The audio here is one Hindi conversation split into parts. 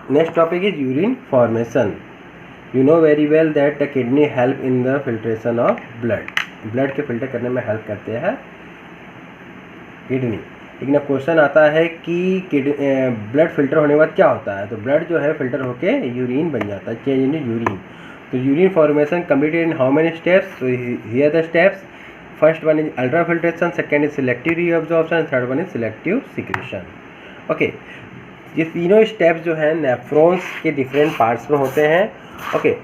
Next topic is urine formation. You know very well that the kidney help in the filtration of blood. Blood के फिल्टर करने में हेल्प करते हैं किडनी। लेकिन अब क्वेश्चन आता है कि ब्लड फिल्टर होने के बाद क्या होता है। तो ब्लड जो है फिल्टर होके यूरिन बन जाता है, चेंज इन यूरिन। तो urine formation completed in how many steps? तो here the steps. First one is ultra filtration, second is selective reabsorption, third one is selective secretion. Okay, ये तीनों स्टेप्स जो है नेफ्रॉन्स के डिफरेंट पार्ट्स में होते हैं। ओके,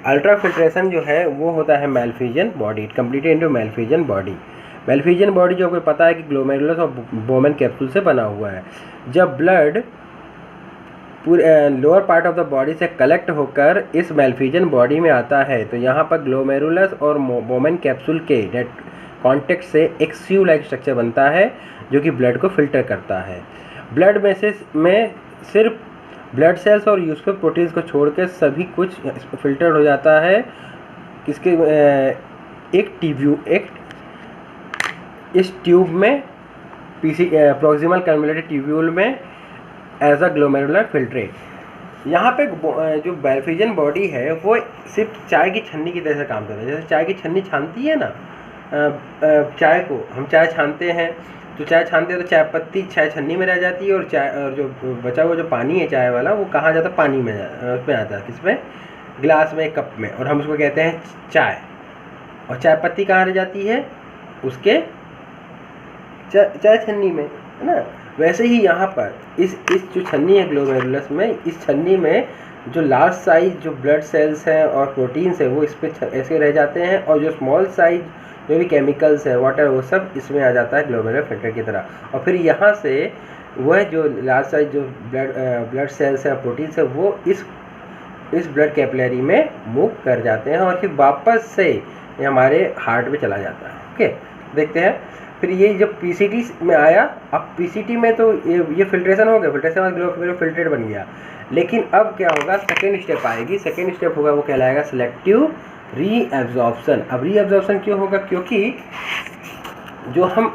अल्ट्रा फिल्ट्रेशन जो है वो होता है Malpighian body, it completed into Malpighian body. Malpighian body जो आपको पता है कि ग्लोमेरुलस और बोमेन कैप्सूल से बना हुआ है। जब ब्लड पूरे lower part of the body से कलेक्ट होकर इस मैलफिजियन बॉडी में आता है तो यहाँ पर ग्लोमेरुलस और बोमेन कैप्सूल के नेट कॉन्टेक्ट से एक सीव लाइक स्ट्रक्चर बनता है जो कि ब्लड को फिल्टर करता है। ब्लड में सिर्फ ब्लड सेल्स और यूजफुल प्रोटीन्स को छोड़कर सभी कुछ फिल्टर हो जाता है। किसके इस ट्यूब में प्रॉक्सिमल कन्वोल्यूटेड ट्यूब्यूल में एज अ ग्लोमेरुलर फिल्ट्रेट। यहाँ पे जो मैलफिजियन बॉडी है वो सिर्फ चाय की छन्नी की तरह से काम करता है। जैसे चाय की छन्नी छानती है ना, चाय को हम चाय छानते हैं तो चाय छानते हैं तो चाय पत्ती चाय छन्नी में रह जाती है और जो बचा हुआ जो पानी है चाय वाला वो कहाँ जाता है? पानी में उसमें आता है। किसमें? गिलास में, कप में, और हम उसको कहते हैं चाय। और चाय पत्ती कहाँ रह जाती है? उसके चाय छन्नी में, है ना। वैसे ही यहाँ पर इस जो छन्नी है ग्लोमेरुलस में, इस छन्नी में जो लार्ज साइज जो ब्लड सेल्स हैं और प्रोटीन्स है वो इस पर ऐसे रह जाते हैं, और जो स्मॉल साइज जो भी केमिकल्स है वाटर वो सब इसमें आ जाता है ग्लोमेरुलर फिल्टर की तरह। और फिर यहाँ से वह जो लार्ज साइज जो ब्लड सेल्स हैं प्रोटीन्स है वो इस ब्लड कैपिलरी में मूव कर जाते हैं और फिर वापस से ये हमारे हार्ट में चला जाता है। ओके, देखते हैं। फिर ये जब पीसीटी में आया, अब पीसीटी में तो ये फिल्ट्रेशन हो गया, फिल्ट्रेशन में ग्लोमेरुलर फिल्ट्रेट बन गया। लेकिन अब क्या होगा? सेकेंड स्टेप आएगी। सेकेंड स्टेप होगा वो कहलाएगा सिलेक्टिव रीअब्जॉर्प्शन। अब रीअब्जॉर्प्शन क्यों होगा? क्योंकि जो हम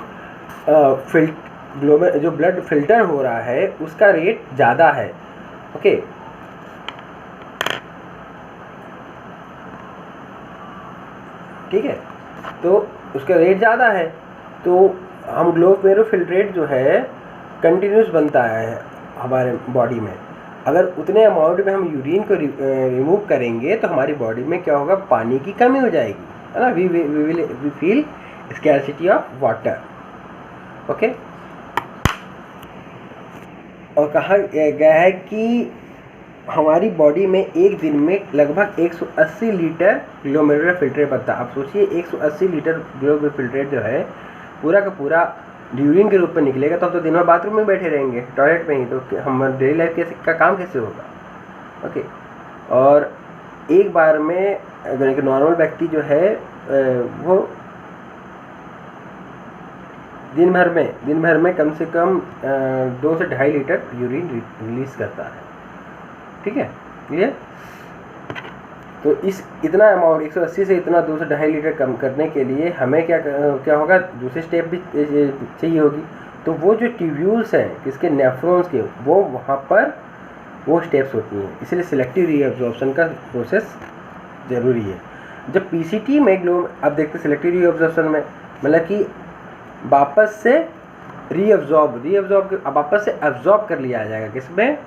जो ब्लड फिल्टर हो रहा है उसका रेट ज़्यादा है। ओके, ठीक है, तो उसका रेट ज़्यादा है तो हम ग्लोमेरुलर फिल्ट्रेट जो है कंटिन्यूस बनता है हमारे बॉडी में। अगर उतने अमाउंट में हम यूरिन को रिमूव करेंगे तो हमारी बॉडी में क्या होगा? पानी की कमी हो जाएगी, है ना। We feel scarcity of water. Okay, और कहा गया है कि हमारी बॉडी में एक दिन में लगभग 180 लीटर ग्लोमेरुलर फिल्ट्रेट बनता है। आप सोचिए 180 लीटर ग्लोमेरुलर फिल्ट्रेट जो है पूरा का पूरा यूरिन के रूप में निकलेगा तो हम तो दिन भर बाथरूम में बैठे रहेंगे, टॉयलेट में ही, तो हम डेली लाइफ का काम कैसे होगा? ओके, और एक बार में अगर एक नॉर्मल व्यक्ति जो है वो दिन भर में कम से कम 2 से 2.5 लीटर यूरिन रिलीज करता है। ठीक है, ये तो इतना अमाउंट 180 से इतना 2 से 2.5 लीटर कम करने के लिए हमें क्या होगा? दूसरी स्टेप भी चाहिए होगी। तो वो जो ट्यूब्यूल्स हैं किसके? नेफ्रॉन्स के, वो वहाँ पर वो स्टेप्स होती हैं। इसलिए सिलेक्टिव रीअब्जॉर्प्शन का प्रोसेस ज़रूरी है। जब पीसीटी में अब देखते सिलेक्टिव रीअब्जॉर्प्शन में मतलब कि वापस से वापस से एब्जॉर्ब कर लिया जाएगा। किसमें?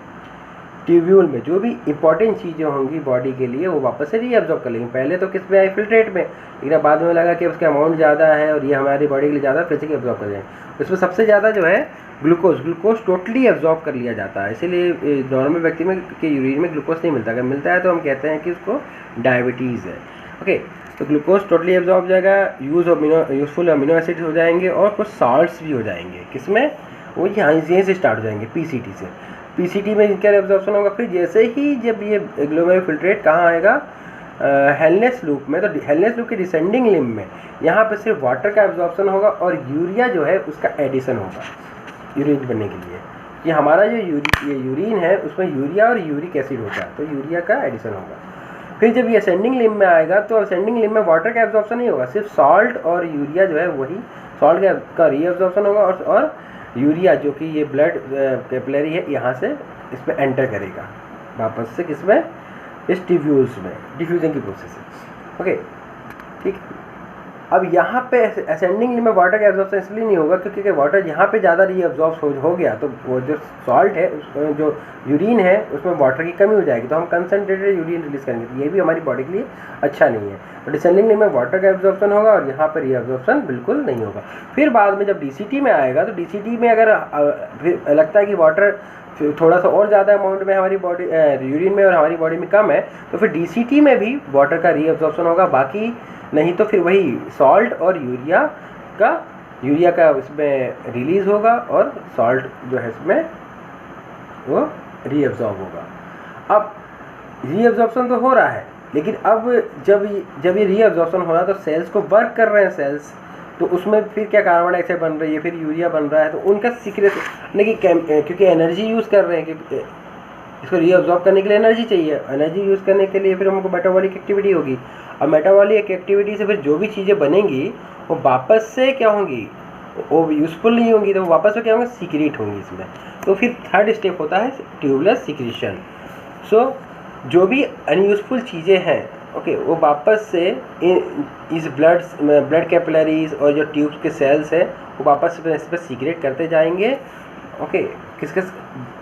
ट्यूब्यूल में। जो भी इंपॉर्टेंट चीज़ें होंगी बॉडी के लिए वो वापस से रीअब्जॉर्ब कर लेंगे। पहले तो किस में आई? फिल्ट्रेट में, लेकिन बाद में लगा कि उसका अमाउंट ज़्यादा है और ये हमारी बॉडी के लिए ज़्यादा, फिर से एब्जॉर्ब कर जाएंगे। उसमें सबसे ज़्यादा जो है ग्लूकोज टोटली एब्जॉर्ब कर लिया जाता है। इसीलिए नॉर्मल व्यक्ति में के यूरिन में ग्लूकोज नहीं मिलता। अगर मिलता है तो हम कहते हैं कि उसको डायबिटीज़ है। ओके, तो ग्लूकोज टोटली एब्जॉर्ब हो जाएगा, यूजफुल अमीनो एसिड्स हो जाएंगे और कुछ सॉल्ट्स भी हो जाएंगे। किसमें? वो यहीं से स्टार्ट हो जाएंगे, पीसीटी से। पीसीटी में इनका एब्जॉर्प्शन होगा। फिर जैसे ही जब ये ग्लोमेरुलर फिल्ट्रेट कहाँ आएगा? हेलनेस लूप में। तो हेलनेस लूप के डिसेंडिंग लिम्ब में यहाँ पे सिर्फ वाटर का एब्जॉर्प्शन होगा और यूरिया जो है उसका एडिशन होगा यूरिन बनने के लिए। कि हमारा जो यूरिन है उसमें यूरिया और यूरिक एसिड होता है, तो यूरिया का एडिशन होगा। फिर जब ये असेंडिंग लिम्ब में आएगा तो असेंडिंग लिम्ब में वाटर का एब्जॉर्प्शन नहीं होगा, सिर्फ सॉल्ट और यूरिया जो है वही सॉल्ट का रीअब्जॉर्प्शन होगा और यूरिया जो कि ये ब्लड कैपिलरी है यहाँ से इस पर एंटर करेगा वापस से किसमें, इस ट्यूब्यूल्स में, डिफ्यूजन की प्रोसेस है। ओके ठीक। अब यहाँ पे असेंडिंग में वाटर का एब्जॉर्प्शन इसलिए नहीं होगा क्योंकि वाटर यहाँ पे ज़्यादा रीअब्जॉर्ब हो गया तो वो जो सॉल्ट है जो यूरिन है उसमें वाटर की कमी हो जाएगी, तो हम कंसनट्रेटेड यूरिन रिलीज करेंगे, तो ये भी हमारी बॉडी के लिए अच्छा नहीं है। तो डिसेंडिंग में वाटर का एब्जॉर्प्शन होगा और यहाँ पर रीअब्जॉर्प्शन बिल्कुल नहीं होगा। फिर बाद में जब DCT में आएगा तो DCT में अगर फिर लगता है कि वाटर थोड़ा सा और ज़्यादा अमाउंट में हमारी बॉडी यूरिन में और हमारी बॉडी में कम है, तो फिर DCT में भी वाटर का रीअब्जॉर्प्शन होगा, बाकी नहीं तो फिर वही सॉल्ट और यूरिया का इसमें रिलीज होगा और सॉल्ट जो है इसमें वो रीअब्जॉर्ब होगा। अब रीअब्जॉर्प्शन तो हो रहा है, लेकिन अब जब ये रीअब्जॉर्प्शन हो रहा है तो सेल्स को वर्क कर रहे हैं सेल्स, तो उसमें फिर क्या कार्बन डाइऑक्साइड बन रही है, फिर यूरिया बन रहा है, तो उनका सीक्रेशन क्योंकि एनर्जी यूज़ कर रहे हैं, क्योंकि इसको रीअब्जॉर्ब करने के लिए एनर्जी चाहिए, एनर्जी यूज़ करने के लिए फिर हमको मेटाबॉलिक एक्टिविटी होगी, और मेटाबॉलिक एक्टिविटी से फिर जो भी चीज़ें बनेंगी वो वापस से क्या होंगी, वो यूज़फुल नहीं होंगी, तो वापस से क्या होंगे, सीक्रेट होंगी इसमें। तो फिर थर्ड स्टेप होता है ट्यूबुलर सीक्रेशन। सो जो भी अनयूज़फुल चीज़ें हैं ओके वो वापस से इस ब्लड कैपिलरीज और जो ट्यूब्स के सेल्स हैं वो वापस से इस पर सीक्रेट करते जाएंगे। ओके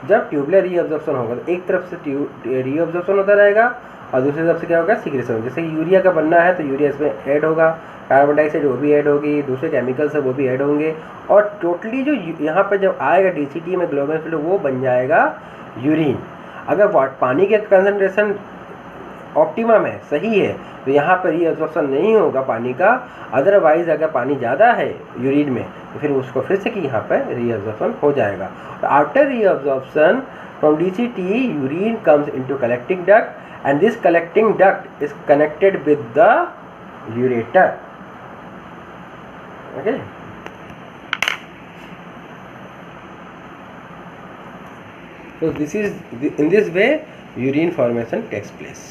जब ट्यूबुलर रीअब्जॉर्प्शन होगा तो एक तरफ से रीअब्जॉर्प्शन होता रहेगा और दूसरी तरफ से क्या होगा, सीक्रेशन। जैसे कि यूरिया का बनना है तो यूरिया इसमें ऐड होगा, कार्बन डाइऑक्साइड वो भी ऐड होगी, दूसरे केमिकल्स है वो भी ऐड होंगे, और टोटली जो यहाँ पर जब आएगा DCT में ग्लोमेरुलर फिल्टर वो बन जाएगा यूरिन। अगर पानी के कंसनट्रेशन ऑप्टिमम है, सही है, तो यहाँ पर रीअब्जॉर्प्शन नहीं होगा पानी का। अदरवाइज अगर पानी ज़्यादा है यूरिन में तो फिर उसको फिर से कि यहाँ पर रीअब्जॉर्प्शन हो जाएगा। After reabsorption from DCT urine comes into collecting duct and this collecting duct is connected with the ureter. Okay, so in this way urine formation takes place.